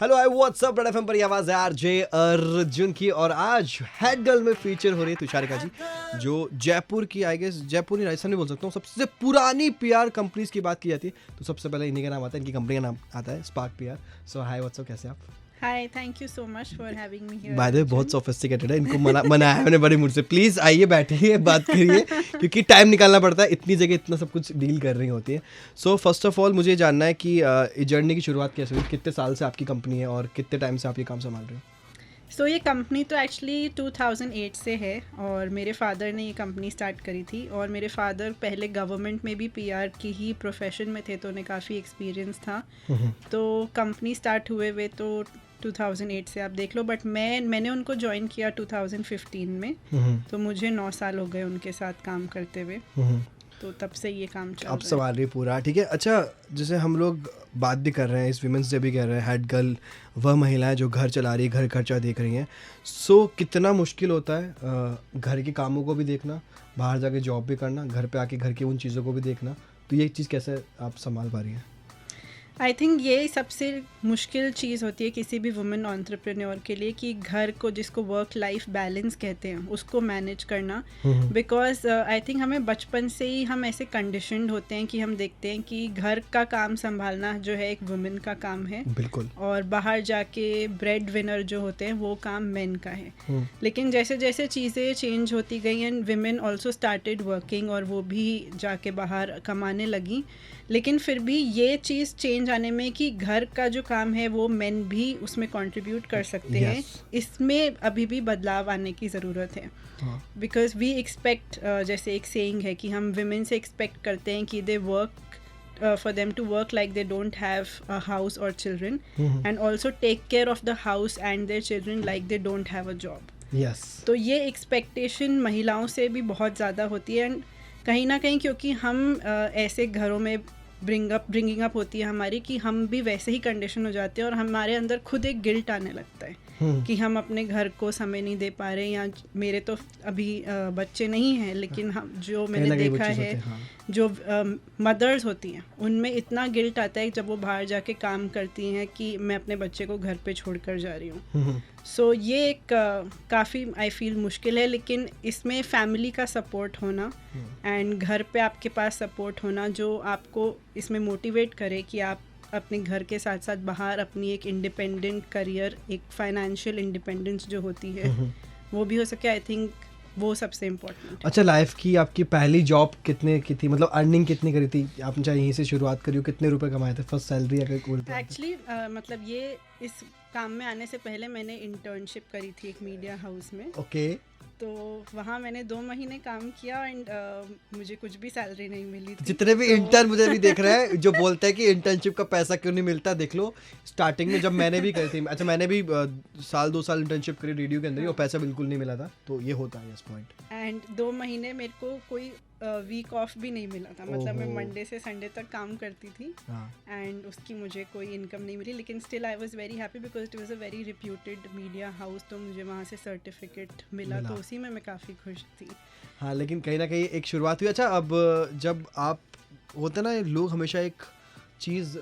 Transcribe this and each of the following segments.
Hello I what's up Red FM पर ये आवाज है आरजे अर्जुन की और आज हेड गर्ल में फीचर हो रही है तुषारिका जी जो जयपुर की आई गेस जयपुर ही राजस्थान नहीं बोल सकता हूँ सबसे पुरानी पीआर कंपनीज की बात की जाती है तो सबसे पहले इन्हीं का नाम आता है इनकी कंपनी का नाम आता है स्पार्क पीआर। सो हाय व्हाट्सअप कैसे आप? Hi, thank you so much for having me here. By the way बहुत सोफिस्टिकेटेड है इनको मनाया है मैंने बड़ी मुझसे प्लीज आइए बैठिए बात करिए क्योंकि टाइम निकालना पड़ता है इतनी जगह इतना सब कुछ डील कर रही होती है। सो फर्स्ट ऑफ ऑल मुझे ये जानना है कि जर्नी की शुरुआत कैसे हुई, कितने साल से आपकी कंपनी है और कितने टाइम से आप ये काम संभाल रहे हो? So ये कंपनी तो एक्चुअली 2008 से है और मेरे फादर ने ये कंपनी स्टार्ट करी थी और मेरे फादर पहले गवर्नमेंट में भी पीआर की ही प्रोफेशन में थे तो उन्हें काफ़ी एक्सपीरियंस था। तो कंपनी स्टार्ट हुए तो 2008 से आप देख लो बट मैंने उनको ज्वाइन किया 2015 में तो मुझे 9 साल हो गए उनके साथ काम करते हुए तो तब से ये काम चल आप रहा है। सवाल रही पूरा ठीक है। अच्छा जैसे हम लोग बात भी कर रहे हैं इस विमेंस डे भी कर रहे हैं हेड गर्ल वह महिलाएं जो घर चला रही है घर खर्चा देख रही हैं। सो कितना मुश्किल होता है घर के कामों को भी देखना, बाहर जाके जॉब भी करना, घर पे आके घर की उन चीज़ों को भी देखना, तो ये चीज़ कैसे आप संभाल पा रही हैं? आई थिंक ये सबसे मुश्किल चीज़ होती है किसी भी वुमेन एंटरप्रेन्योर के लिए कि घर को जिसको वर्क लाइफ बैलेंस कहते हैं उसको मैनेज करना। बिकॉज आई थिंक हमें बचपन से ही हम ऐसे कंडीशनड होते हैं कि हम देखते हैं कि घर का काम संभालना जो है एक वुमेन का काम है बिल्कुल और बाहर जाके ब्रेड विनर जो होते हैं वो काम मेन का है। लेकिन जैसे जैसे चीज़ें चेंज होती गई and women also started working और वो भी जाके बाहर कमाने लगी, लेकिन फिर भी ये चीज़ चेंज आने में कि घर का जो काम है वो मेन भी उसमें कंट्रीब्यूट कर सकते हैं, इसमें अभी भी बदलाव आने की ज़रूरत है। बिकॉज वी एक्सपेक्ट जैसे एक सेइंग है कि हम विमेन से एक्सपेक्ट करते हैं कि they work for them to work like they don't have a house or children and also take care of the house and their children like they don't have a job. Yes तो ये expectation महिलाओं से भी बहुत ज़्यादा होती है and कहीं ना कहीं क्योंकि हम ऐसे घरों में ब्रिंगिंग अप होती है हमारी कि हम भी वैसे ही कंडीशन हो जाते हैं और हमारे अंदर खुद एक गिल्ट आने लगता है कि हम अपने घर को समय नहीं दे पा रहे या मेरे तो अभी बच्चे नहीं हैं लेकिन हम जो मैंने देखा है जो मदर्स होती हैं उनमें इतना गिल्ट आता है जब वो बाहर जाके काम करती हैं कि मैं अपने बच्चे को घर पे छोड़कर जा रही हूँ। सो ये एक काफ़ी आई फील मुश्किल है, लेकिन इसमें फैमिली का सपोर्ट होना एंड घर पे आपके पास सपोर्ट होना जो आपको इसमें मोटिवेट करे कि आप अपने घर के साथ साथ बाहर अपनी एक इंडिपेंडेंट करियर, एक फाइनेंशियल इंडिपेंडेंस जो होती है वो भी हो सके। आई थिंक वो सबसे इम्पोर्टेंट। अच्छा लाइफ की आपकी पहली जॉब कितने की थी, मतलब अर्निंग कितनी करी थी आपने, चाहे यहीं से शुरुआत करी हो, कितने रुपए कमाए थे फर्स्ट सैलरी अगर कोई? एक्चुअली मतलब ये इस काम में आने से पहले मैंने इंटर्नशिप करी थी एक मीडिया हाउस में। ओके तो वहाँ मैंने 2 महीने काम किया एंड मुझे कुछ भी सैलरी नहीं मिली थी। जितने भी इंटर्न मुझे भी देख रहे हैं जो बोलते हैं कि इंटर्नशिप का पैसा क्यों नहीं मिलता, देख लो स्टार्टिंग में जब मैंने भी करी थी, अच्छा मैंने भी 1-2 साल इंटर्नशिप करी रेडियो के अंदर ही और पैसा बिल्कुल नहीं मिला था, तो ये होता है इस पॉइंट। एंड 2 महीने मेरे को कोई वीक ऑफ भी नहीं मिला था, मतलब मैं मंडे से संडे तक काम करती थी एंड उसकी मुझे कोई इनकम नहीं मिली, लेकिन still I was very happy because it was a very reputed media house, तो मुझे वहाँ से सर्टिफिकेट मिला तो उसी में मैं काफ़ी खुश थी। हाँ लेकिन कहीं ना कहीं एक शुरुआत हुई। अच्छा अब जब आप होते ना लोग हमेशा एक चीज़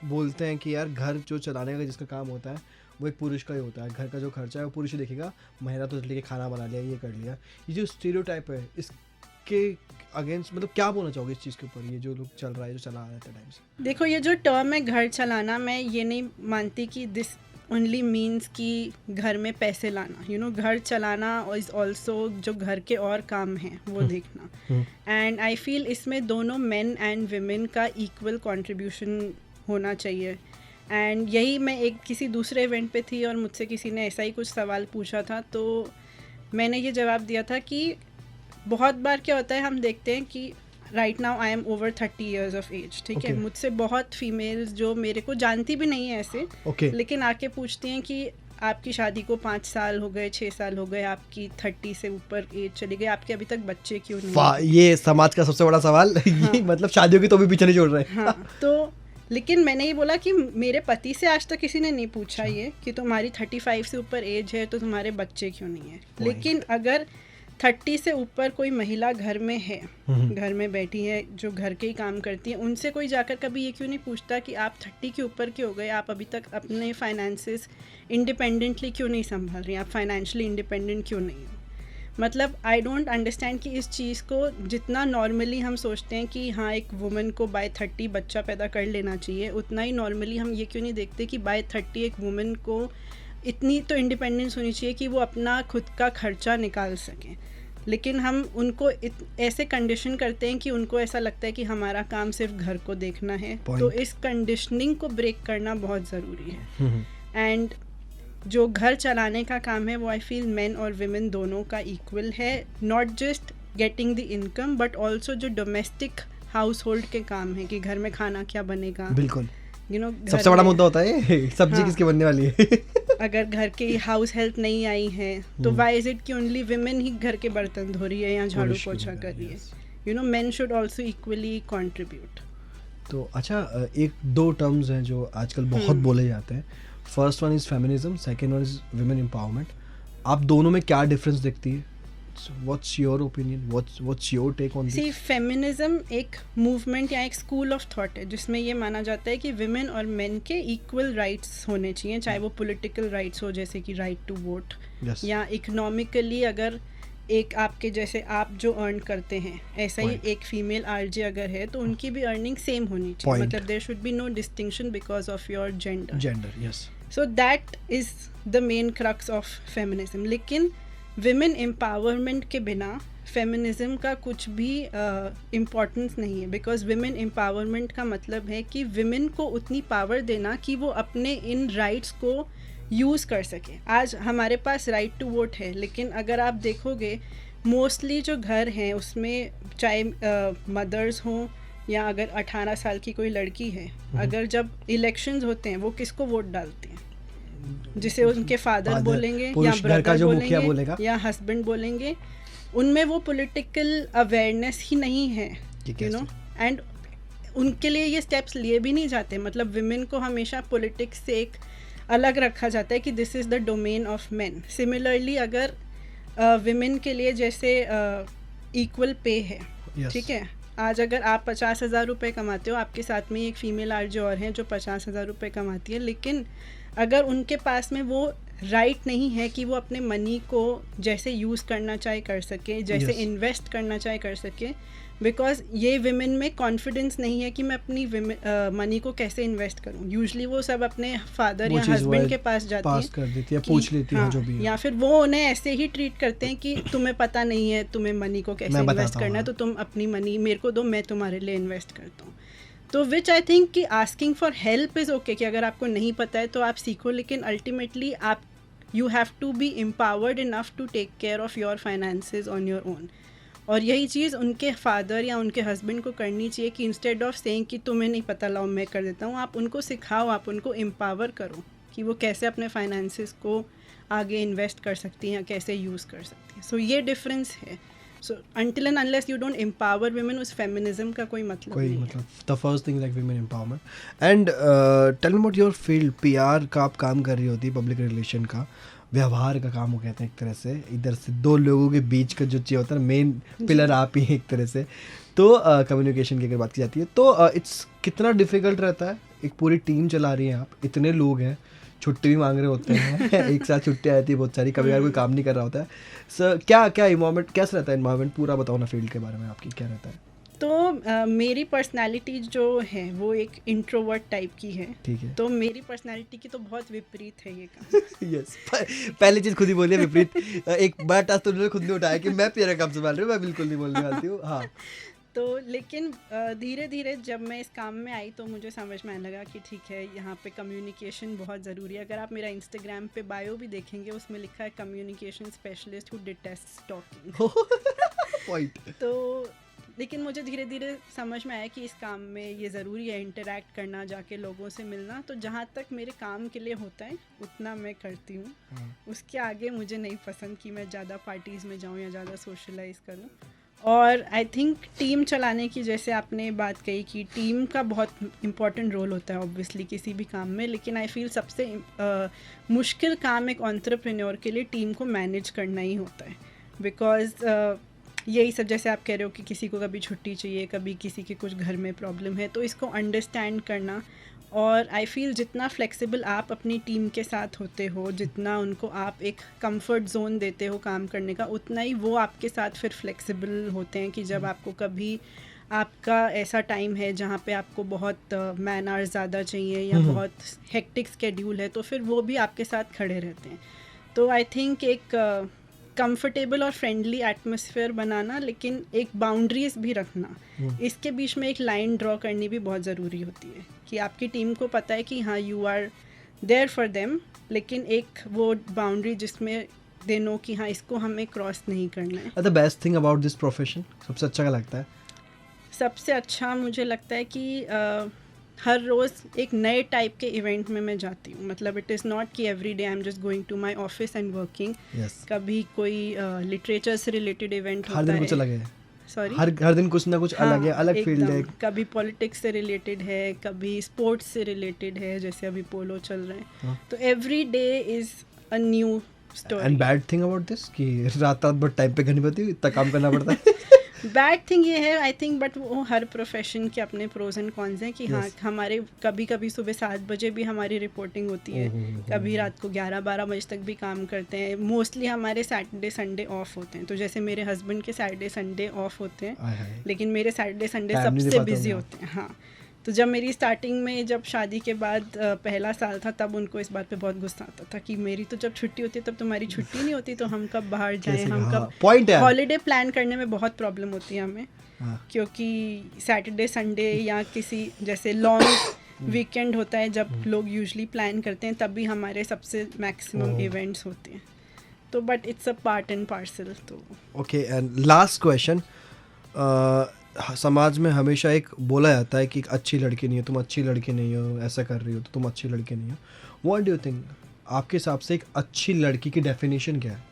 बोलते हैं कि यार घर जो चलाने का जिसका काम होता है वो एक पुरुष का ही होता है, घर का जो खर्चा है वो पुरुष ही देखेगा, महिला तो लेके खाना बना लिया ये कर लिया, ये जो स्टीरियोटाइप है इसके अगेंस्ट मतलब क्या बोलना चाहोगे इस चीज़ के ऊपर, ये जो लोग चल रहा है जो चला आ रहा है टाइम से? देखो ये जो टर्म है घर चलाना, मैं ये नहीं मानती कि दिस ओनली मीन्स कि घर में पैसे लाना, यू नो घर चलाना इज़ ऑल्सो जो घर के और काम हैं वो देखना। एंड आई फील इसमें दोनों मेन एंड विमेन का इक्वल कंट्रीब्यूशन होना चाहिए। एंड यही मैं एक किसी दूसरे इवेंट पे थी और मुझसे किसी ने ऐसा ही कुछ सवाल पूछा था, तो मैंने ये जवाब दिया था कि बहुत बार क्या होता है हम देखते हैं कि right now I am over 30 years of age, ठीक है, मुझसे बहुत फीमेल्स जो मेरे को जानती भी नहीं है ऐसे लेकिन आके पूछती हैं कि आपकी शादी को 5 साल हो गए, 6 साल हो गए, आपकी 30 से ऊपर एज चली गई, आपके अभी तक बच्चे क्यों नहीं? ये समाज का सबसे बड़ा सवाल ये मतलब शादियों की तो भी पीछे नहीं छोड़ रहे हैं। हाँ तो लेकिन मैंने ये बोला कि मेरे पति से आज तक किसी ने नहीं पूछा ये कि तुम्हारी 35 से ऊपर एज है तो तुम्हारे बच्चे क्यों नहीं है। लेकिन अगर 30 से ऊपर कोई महिला घर में है, घर में बैठी है, जो घर के ही काम करती है, उनसे कोई जाकर कभी ये क्यों नहीं पूछता कि आप 30 के ऊपर के हो गए, आप अभी तक अपने फाइनेंसेस इंडिपेंडेंटली क्यों नहीं संभाल रही, आप फाइनेंशियली इंडिपेंडेंट क्यों नहीं हो? मतलब आई डोंट अंडरस्टैंड कि इस चीज़ को जितना नॉर्मली हम सोचते हैं कि हाँ एक वुमन को बाय 30 बच्चा पैदा कर लेना चाहिए, उतना ही नॉर्मली हम ये क्यों नहीं देखते कि बाय 30 एक वुमन को इतनी तो इंडिपेंडेंस होनी चाहिए कि वो अपना खुद का खर्चा निकाल सकें। लेकिन हम उनको ऐसे कंडीशन करते हैं कि उनको ऐसा लगता है कि हमारा काम सिर्फ घर को देखना है। तो इस कंडीशनिंग को ब्रेक करना बहुत ज़रूरी है। एंड जो घर चलाने का काम है वो आई फील मेन और विमेन दोनों का इक्वल है, not just getting the income but also जो डोमेस्टिक हाउस होल्ड के काम है कि घर में खाना क्या बनेगा। बिल्कुल, यू नो सबसे बड़ा मुद्दा होता है सब्जी किसकी बनने वाली है। अगर घर की हाउस हेल्प नहीं आई है तो वाई इज इट कि ओनली विमेन ही घर के बर्तन धो रही है या झाड़ू पोछा कर रही है? You know main should also equally contribute. तो अच्छा, एक दो टर्म्स हैं जो आजकल बहुत बोले जाते हैं। First one is feminism, second one is women empowerment. आप दोनों में क्या डिफरेंस देखती है? What's your opinion, what's your take on this? See, feminism एक मूवमेंट या एक स्कूल ऑफ थॉट है जिसमें ये माना जाता है कि विमेन और मेन के इक्वल राइट्स होने चाहिए, चाहे वो पॉलिटिकल राइट्स हो जैसे कि राइट टू वोट, या इकोनॉमिकली अगर एक आपके जैसे आप जो अर्न करते हैं ऐसा ही एक फीमेल आरजे अगर है तो उनकी भी अर्निंग सेम होनी चाहिए। मतलब there should be no distinction because of your gender. Yes, so that is the main crux of feminism. लेकिन विमेन एम्पावरमेंट के बिना फेमिनिज्म का कुछ भी इम्पोर्टेंस नहीं है, बिकॉज विमेन एम्पावरमेंट का मतलब है कि विमेन को उतनी पावर देना कि वो अपने इन राइट्स को यूज़ कर सके। आज हमारे पास राइट टू वोट है, लेकिन अगर आप देखोगे मोस्टली जो घर हैं उसमें चाहे मदर्स हों या अगर 18 साल की कोई लड़की है, अगर जब इलेक्शंस होते हैं वो किसको वोट डालते हैं? जिसे उनके फादर बोलेंगे या ब्रदर बोलेंगे या हस्बैंड बोलेंगे। उनमें वो पॉलिटिकल अवेयरनेस ही नहीं है, यू नो, एंड उनके लिए ये स्टेप्स लिए भी नहीं जाते। मतलब विमेन को हमेशा पॉलिटिक्स से एक अलग रखा जाता है कि this is the domain of main. Similarly अगर विमेन के लिए जैसे इक्वल पे है, ठीक है, आज अगर आप 50,000 रुपये कमाते हो, आपके साथ में एक फीमेल आरजे और हैं जो 50,000 रुपये कमाती है, लेकिन अगर उनके पास में वो राइट नहीं है कि वो अपने मनी को जैसे यूज़ करना चाहे कर सके, जैसे इन्वेस्ट करना चाहे कर सके, बिकॉज ये विमेन में कॉन्फिडेंस नहीं है कि मैं अपनी मनी को कैसे इन्वेस्ट करूं। यूजुअली वो सब अपने फादर या हस्बैंड के पास जाती है, पूछ लेती है जो भी है, या फिर वो उन्हें ऐसे ही ट्रीट करते हैं कि तुम्हें पता नहीं है तुम्हें मनी को कैसे इन्वेस्ट करना है, तो तुम अपनी मनी मेरे को दो, मैं तुम्हारे लिए इन्वेस्ट करता हूँ। तो विच आई थिंक कि asking for help is okay, कि अगर आपको नहीं पता है तो आप सीखो, लेकिन अल्टीमेटली आप you have to be empowered enough to take care of your finances on your own. और यही चीज़ उनके फादर या उनके हस्बैंड को करनी चाहिए कि इंस्टेड ऑफ सेइंग कि तुम्हें नहीं पता, लाओ मैं कर देता हूँ, आप उनको सिखाओ, आप उनको एम्पावर करो कि वो कैसे अपने फाइनेंसेस को आगे इन्वेस्ट कर सकती हैं, कैसे यूज़ कर सकती हैं। सो ये डिफरेंस है। सो until and unless you don't empower women, उस फेमिनिज्म का कोई मतलब नहीं है। The first thing like women empowerment. And tell me about your field. PR का आप काम कर रही होती है, पब्लिक रिलेशन का, व्यवहार का काम वो कहते हैं एक तरह से, इधर से दो लोगों के बीच का जो चीज़ होता है, मेन पिलर आप ही एक तरह से। तो कम्युनिकेशन की अगर बात की जाती है तो इट्स कितना डिफिकल्ट रहता है? एक पूरी टीम चला रही हैं आप, इतने लोग हैं, छुट्टी भी मांग रहे होते हैं एक साथ छुट्टी आती है बहुत सारी, कभी यार कोई काम नहीं कर रहा होता है। सर क्या इन्वायरमेंट कैसा रहता है? इन्वायरमेंट पूरा बताओ ना, फील्ड के बारे में आपकी क्या रहता है? तो मेरी पर्सनालिटी जो है वो एक इंट्रोवर्ट टाइप की है, ठीक है, तो मेरी पर्सनालिटी की तो बहुत विपरीत है ये काम। यस, पहली चीज़ खुद ही बोलिए विपरीत। एक बड़ा टास्क तो उन्होंने खुद नहीं उठाया कि मैं तेरा काम संभाल रही हूँ, मैं बिल्कुल नहीं बोलने वाली हूँ। हाँ, तो लेकिन धीरे धीरे जब मैं इस काम में आई तो मुझे समझ में आने लगा कि ठीक है, यहाँ पे कम्युनिकेशन बहुत ज़रूरी है। अगर आप मेरा इंस्टाग्राम पे बायो भी देखेंगे, उसमें लिखा है कम्युनिकेशन स्पेशलिस्ट हु डिटेस्ट्स टॉकिंग। तो लेकिन मुझे धीरे धीरे समझ में आया कि इस काम में ये ज़रूरी है, इंटरेक्ट करना, जाके लोगों से मिलना। तो जहाँ तक मेरे काम के लिए होता है उतना मैं करती हूँ। उसके आगे मुझे नहीं पसंद कि मैं ज़्यादा पार्टीज़ में जाऊँ या ज़्यादा सोशलाइज़ करूँ। और आई थिंक टीम चलाने की, जैसे आपने बात कही कि टीम का बहुत इम्पॉर्टेंट रोल होता है ऑब्वियसली किसी भी काम में, लेकिन आई फील सबसे मुश्किल काम एक एंटरप्रेन्योर के लिए टीम को मैनेज करना ही होता है। बिकॉज यही सब जैसे आप कह रहे हो कि किसी को कभी छुट्टी चाहिए, कभी किसी के कुछ घर में प्रॉब्लम है, तो इसको अंडरस्टैंड करना। और आई फील जितना फ्लेक्सिबल आप अपनी टीम के साथ होते हो, जितना उनको आप एक कंफर्ट जोन देते हो काम करने का, उतना ही वो आपके साथ फिर फ्लेक्सिबल होते हैं कि जब आपको कभी आपका ऐसा टाइम है जहाँ पे आपको बहुत मैन आवर्स ज़्यादा चाहिए या बहुत हेक्टिक स्केड्यूल है, तो फिर वो भी आपके साथ खड़े रहते हैं। तो आई थिंक एक कंफर्टेबल और फ्रेंडली एटमॉस्फेयर बनाना, लेकिन एक बाउंड्रीज भी रखना, इसके बीच में एक लाइन ड्रॉ करनी भी बहुत ज़रूरी होती है कि आपकी टीम को पता है कि हाँ you are there for them, लेकिन एक वो बाउंड्री जिसमें दे नो कि हाँ इसको हमें क्रॉस नहीं करना है। The best thing about this profession, सबसे अच्छा क्या लगता है? सबसे अच्छा मुझे लगता है कि हर रोज़ एक नए टाइप के इवेंट में मैं जाती हूँ। मतलब इट इज़ नॉट कि every day I am just going to my office and working. कभी कोई लिटरेचर से रिलेटेड इवेंट होता है, हर दिन कुछ अलग है। सॉरी, हर दिन कुछ ना कुछ अलग है, अलग फील्ड है। कभी पॉलिटिक्स से रिलेटेड है, कभी स्पोर्ट्स से रिलेटेड है, जैसे अभी पोलो चल रहे हैं। तो every day is a new story. And bad thing about this कि रात भर टाइम पे करनी पड़ती है, इतना काम करना पड़ता है। बैड थिंग ये है आई थिंक, बट वो हर प्रोफेशन के अपने प्रोज एंड कॉन्स हैं कि हाँ हमारे कभी कभी सुबह 7 बजे भी हमारी रिपोर्टिंग होती है, कभी रात को 11-12 बजे तक भी काम करते हैं। मोस्टली हमारे सैटरडे संडे ऑफ होते हैं, तो जैसे मेरे हस्बैंड के सैटरडे संडे ऑफ होते हैं, लेकिन मेरे सैटरडे संडे सबसे बिजी होते हैं। हाँ, तो जब मेरी स्टार्टिंग में, जब शादी के बाद पहला साल था, तब उनको इस बात पे बहुत गुस्सा आता था कि मेरी तो जब छुट्टी होती है तब तुम्हारी छुट्टी नहीं होती, तो हम कब बाहर जाएं, हम कब हॉलीडे प्लान करने में बहुत प्रॉब्लम होती है हमें। क्योंकि सैटरडे संडे या किसी जैसे लॉन्ग वीकेंड होता है जब लोग यूजुअली प्लान करते हैं, तब भी हमारे सबसे मैक्सिमम इवेंट्स होते हैं। तो but it's a part and parcel. तो ओके, एंड लास्ट क्वेश्चन, समाज में हमेशा एक बोला जाता है कि एक अच्छी लड़की नहीं है, तुम अच्छी लड़की नहीं हो, ऐसा कर रही हो तो तुम अच्छी लड़की नहीं हो। व्हाट डू यू थिंक, आपके हिसाब से एक अच्छी लड़की की डेफिनेशन क्या है?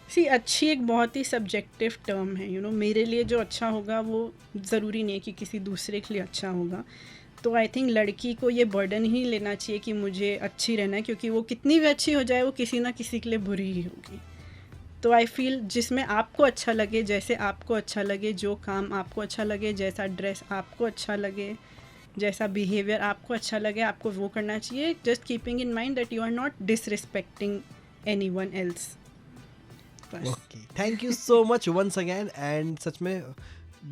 सी, अच्छी एक बहुत ही सब्जेक्टिव टर्म है। मेरे लिए जो अच्छा होगा वो ज़रूरी नहीं है कि किसी दूसरे के लिए अच्छा होगा। तो आई थिंक लड़की को ये बर्डन ही लेना चाहिए कि मुझे अच्छी रहना है, क्योंकि वो कितनी भी अच्छी हो जाए वो किसी ना किसी के लिए बुरी ही होगी। तो आई फील जिसमें आपको अच्छा लगे, जैसे आपको अच्छा लगे, जो काम आपको अच्छा लगे, जैसा ड्रेस आपको अच्छा लगे, जैसा बिहेवियर आपको अच्छा लगे, आपको वो करना चाहिए, just keeping in mind that you are not disrespecting anyone else. Okay, thank you so much once again. And सच में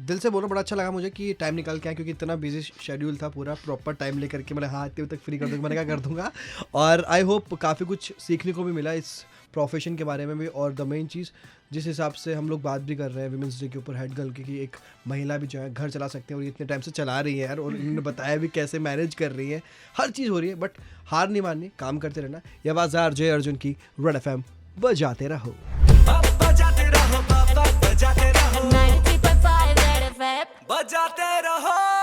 दिल से बोलना बड़ा अच्छा लगा मुझे कि टाइम निकाल के आया, क्योंकि इतना बिजी शेड्यूल था, पूरा प्रॉपर टाइम लेकर के मैंने हाँ इतने तक फ्री कर दूँगा, मैंने क्या कर दूँगा। और आई होप काफ़ी कुछ सीखने को भी मिला इस प्रोफेशन के बारे में भी। और द मेन चीज़ जिस हिसाब से हम लोग बात भी कर रहे हैं विमेंस डे के ऊपर, हेड गर्ल की, कि एक महिला भी जो है घर चला सकते हैं, और इतने टाइम से चला रही है यार, और उन्होंने बताया भी कैसे मैनेज कर रही है, हर चीज़ हो रही है। बट हार नहीं माननी, काम करते रहना। ये आवाज़ RJ अर्जुन की, रेड FM बजाते रहो। बजाते रहो, 93.5 रेड FM बजाते रहो।